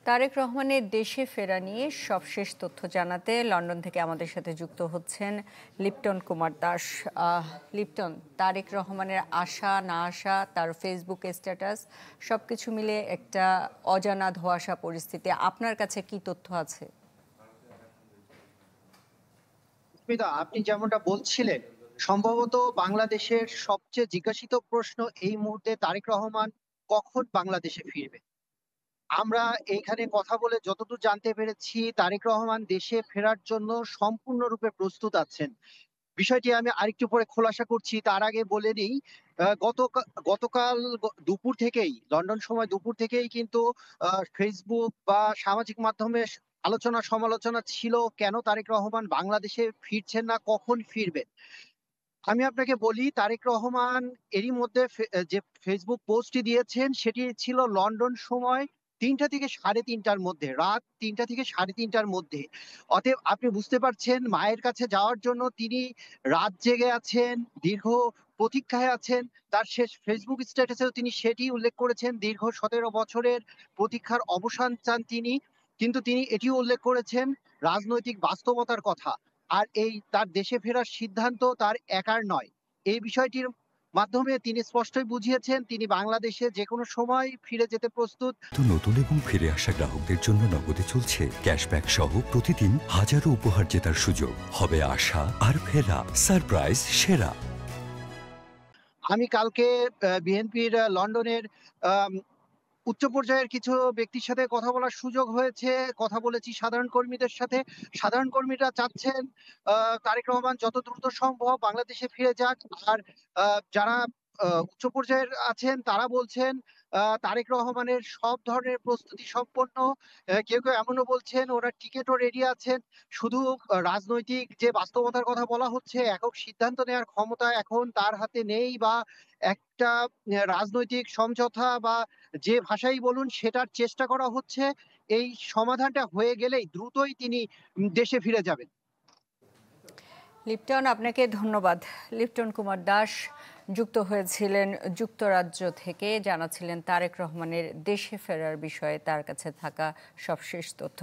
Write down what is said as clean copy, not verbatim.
তারেক রহমানের দেশে ফেরা নিয়ে সবশেষ তথ্য জানাতে লন্ডন থেকে আমাদের সাথে যুক্ত হচ্ছেন লিপটন কুমার দাস। লিপটন, তারেক রহমানের আসা না আসা, তার ফেসবুক স্ট্যাটাস সবকিছু মিলে একটা অজানা ধোঁয়াশা পরিস্থিতি। আপনার কাছে কি তথ্য আছে? স্মিতা, আপনি যেমনটা বলছিলেন, সম্ভবত বাংলাদেশের সবচেয়ে জিজ্ঞাসিত প্রশ্ন এই মুহূর্তে তারেক রহমান কখন বাংলাদেশে ফিরবে। আমরা এইখানে কথা বলে যতদূর জানতে পেরেছি, তারেক রহমান দেশে ফেরার জন্য সম্পূর্ণরূপে প্রস্তুত আছেন। বিষয়টি আমি আরেকটু পরে খোলাসা করছি, তার আগে বলে নিই, গতকাল দুপুর থেকেই, লন্ডন সময় দুপুর থেকেই কিন্তু ফেসবুক বা সামাজিক মাধ্যমে আলোচনা সমালোচনা ছিল কেন তারেক রহমান বাংলাদেশে ফিরছেন না, কখন ফিরবেন। আমি আপনাকে বলি, তারেক রহমান এরই মধ্যে যে ফেসবুক পোস্টটি দিয়েছেন সেটি ছিল লন্ডন সময় ৩টা থেকে ৩:৩০টার মধ্যে, রাত ৩টা থেকে ৩:৩০টার মধ্যে। অতএব আপনি বুঝতে পারছেন, মায়ের কাছে যাওয়ার জন্য তিনি রাত জেগে আছেন, দীর্ঘ প্রতীক্ষায় আছেন। তার শেষ ফেসবুক স্ট্যাটাসেও তিনি সেটি উল্লেখ করেছেন, দীর্ঘ ১৭ বছরের প্রতীক্ষার অবসান চান তিনি। কিন্তু তিনি এটিও উল্লেখ করেছেন রাজনৈতিক বাস্তবতার কথা। আর এই তার দেশে ফেরার সিদ্ধান্ত তার একার নয়। এই বিষয়টির মাধ্যমে তিনি স্পষ্টই বুঝিয়েছেন তিনি বাংলাদেশে যেকোনো সময় ফিরে যেতে প্রস্তুত। তো নতুন এবং ফিরে আসা গ্রাহকদের জন্য নগদে চলছে ক্যাশব্যাক সহ প্রতিদিন হাজারো উপহার জেতার সুযোগ। হবে আসা আর ফেরা সারপ্রাইজ সেরা। আমি কালকে বিএনপির লন্ডনের আম উচ্চ পর্যায়ের কিছু ব্যক্তির সাথে কথা বলার সুযোগ হয়েছে। কথা বলেছি সাধারণ কর্মীদের সাথে। সাধারণ কর্মীরা চাচ্ছেন তারেক রহমান যত দ্রুত সম্ভব বাংলাদেশে ফিরে যাক। আর যারা উচ্চ পর্যায়ের আছেন তারা বলছেন তারেক রহমানের সব ধরনের প্রস্তুতি সম্পন্ন। কেউ এমনও বলছেন ওরা টিকেটও রেডি আছেন। শুধু রাজনৈতিক যে বাস্তবতার কথা বলা হচ্ছে, একক সিদ্ধান্ত নেওয়ার ক্ষমতা এখন তার হাতে নেই, বা একটা রাজনৈতিক সমঝোতা বা যে ভাষাই বলুন সেটার চেষ্টা করা হচ্ছে। এই সমাধানটা হয়ে গেলেই দ্রুতই তিনি দেশে ফিরে যাবেন। লিপটন, আপনাকে ধন্যবাদ। লিপটন কুমার দাস যুক্ত হয়েছিলেন যুক্তরাজ্য থেকে, জানাচ্ছিলেন তারেক রহমানের দেশে ফেরার বিষয়ে তার কাছে থাকা সবশেষ তথ্য।